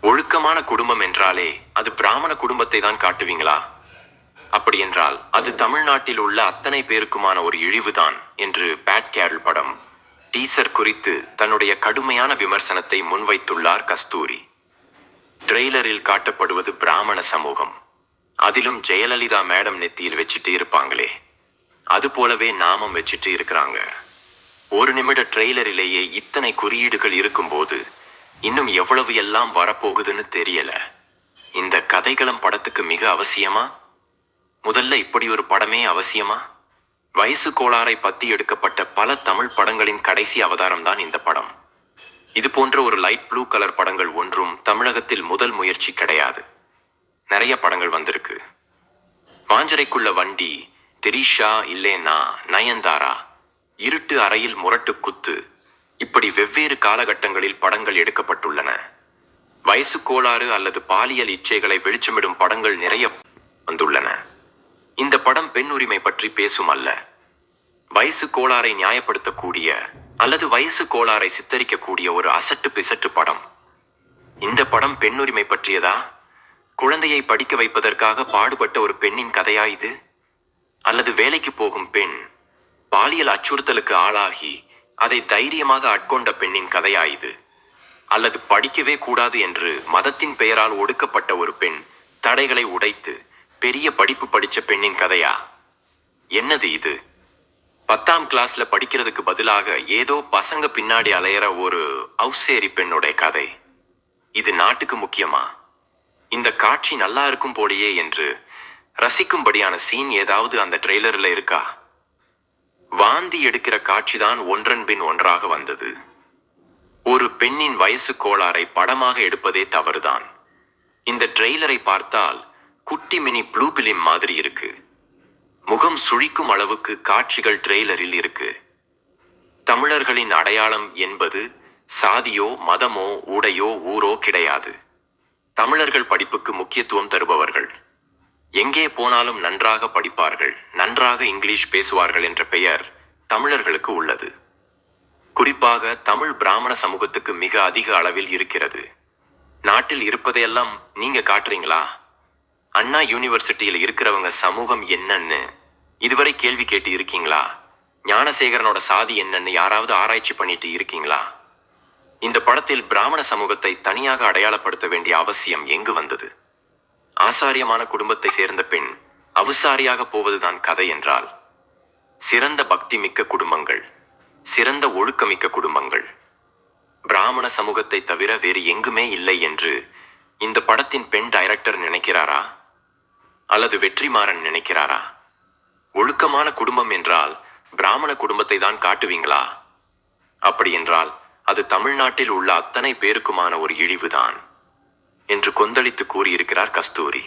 ஒழுக்கமான குடும்பம் என்றாலே அது பிராமண குடும்பத்தை தான் காட்டுவீங்களா? அப்படி என்றால் அது தமிழ்நாட்டில் உள்ள அத்தனை பேருக்குமான ஒரு இழிவுதான் என்று பேட் கேரள் படம் டீசர் குறித்து தன்னுடைய கடுமையான விமர்சனத்தை முன்வைத்துள்ளார் கஸ்தூரி. ட்ரெய்லரில் காட்டப்படுவது பிராமண சமூகம், அதிலும் ஜெயலலிதா மேடம் நெத்தியில் வச்சுட்டு இருப்பாங்களே, அது போலவே நாமம் வச்சுட்டு இருக்கிறாங்க. ஒரு நிமிட ட்ரெய்லரிலேயே இத்தனை குறியீடுகள் இருக்கும்போது இன்னும் எவ்வளவு எல்லாம் வரப்போகுதுன்னு தெரியல. இந்த கதைகளம் படத்துக்கு மிக அவசியமா? முதல்ல இப்படி ஒரு படமே அவசியமா? வயசு கோளாறை பத்தி எடுக்கப்பட்ட பல தமிழ் படங்களின் கடைசி அவதாரம் தான் இந்த படம். இது போன்ற ஒரு லைட் ப்ளூ கலர் படங்கள் ஒன்றும் தமிழகத்தில் முதல் முயற்சி கிடையாது. நிறைய படங்கள் வந்திருக்கு. வாஞ்சரைக்குள்ள வண்டி, திரிஷா இல்லேனா நயன்தாரா, இருட்டு அறையில் முரட்டு குத்து, இப்படி வெவ்வேறு காலகட்டங்களில் படங்கள் எடுக்கப்பட்டுள்ளன. வயசு கோளாறு அல்லது பாலியல் இச்சைகளை வெளிச்சமிடும் படங்கள் நிறைய வந்துள்ளன. இந்த படம் பெண் உரிமை பற்றி பேசும் அல்ல, வயசு கோளாறை நியாயப்படுத்தக்கூடிய அல்லது வயசு கோளாறை சித்தரிக்கக்கூடிய ஒரு அசட்டு பிசட்டு படம். இந்த படம் பெண்ணுரிமை பற்றியதா? குழந்தையை படிக்க வைப்பதற்காக பாடுபட்ட ஒரு பெண்ணின் கதையா இது? அல்லது வேலைக்கு போகும் பெண் பாலியல் அச்சுறுத்தலுக்கு ஆளாகி அதை தைரியமாக ஆட்கொண்ட பெண்ணின் கதையா இது? அல்லது படிக்கவே கூடாது என்று மதத்தின் பெயரால் ஒடுக்கப்பட்ட ஒரு பெண் தடைகளை உடைத்து பெரிய படிப்பு படிச்ச பெண்ணின் கதையா? என்னது இது? 10ஆம் கிளாஸ்ல படிக்கிறதுக்கு பதிலாக ஏதோ பசங்க பின்னாடி அலையிற ஒரு அவுசேரி பெண்ணுடைய கதை. இது நாட்டுக்கு முக்கியமா? இந்த காட்சி நல்லா இருக்கும் போலையே என்று ரசிக்கும்படியான சீன் ஏதாவது அந்த ட்ரெய்லர்ல இருக்கா? வாந்தி எடுக்கிற காட்சிதான் ஒன்றன் பின் ஒன்றாக வந்தது. ஒரு பெண்ணின் வயசு கோளாறை படமாக எடுப்பதே தவறுதான். இந்த ட்ரெய்லரை பார்த்தால் குட்டி மினி ப்ளூ பிலிம் மாதிரி இருக்கு. முகம் சுழிக்கும் அளவுக்கு காட்சிகள் ட்ரெய்லரில் இருக்கு. தமிழர்களின் அடையாளம் என்பது சாதியோ மதமோ உடையோ ஊரோ கிடையாது. தமிழர்கள் படிப்புக்கு முக்கியத்துவம் தருபவர்கள். எங்கே போனாலும் நன்றாக படிப்பார்கள், நன்றாக இங்கிலீஷ் பேசுவார்கள் என்ற பெயர் தமிழர்களுக்கு உள்ளது. குறிப்பாக தமிழ் பிராமண சமூகத்துக்கு மிக அதிக அளவில் இருக்கிறது. நாட்டில் இருப்பதையெல்லாம் நீங்க காட்டுறீங்களா? அண்ணா யூனிவர்சிட்டியில் இருக்கிறவங்க சமூகம் என்னன்னு இதுவரை கேள்வி கேட்டு இருக்கீங்களா? ஞானசேகரனோட சாதி என்னன்னு யாராவது ஆராய்ச்சி பண்ணிட்டு இருக்கீங்களா? இந்த படத்தில் பிராமண சமூகத்தை தனியாக அடையாளப்படுத்த வேண்டிய அவசியம் எங்கு வந்தது? ஆசாரியமான குடும்பத்தை சேர்ந்த பெண் அவுசாரியாக போவதுதான் கதை என்றால், சிறந்த பக்தி மிக்க குடும்பங்கள், சிறந்த ஒழுக்கமிக்க குடும்பங்கள் பிராமண சமூகத்தை தவிர வேறு எங்குமே இல்லை என்று இந்த படத்தின் பெண் டைரக்டர் நினைக்கிறாரா? அல்லது வெற்றிமாறன் நினைக்கிறாரா? ஒழுக்கமான குடும்பம் என்றால் பிராமண குடும்பத்தை தான் காட்டுவீங்களா? அப்படி என்றால் அது தமிழ்நாட்டில் உள்ள அத்தனை பேருக்குமான ஒரு இழிவுதான் என்று கொந்தளித்து கூறியிருக்கிறார் கஸ்தூரி.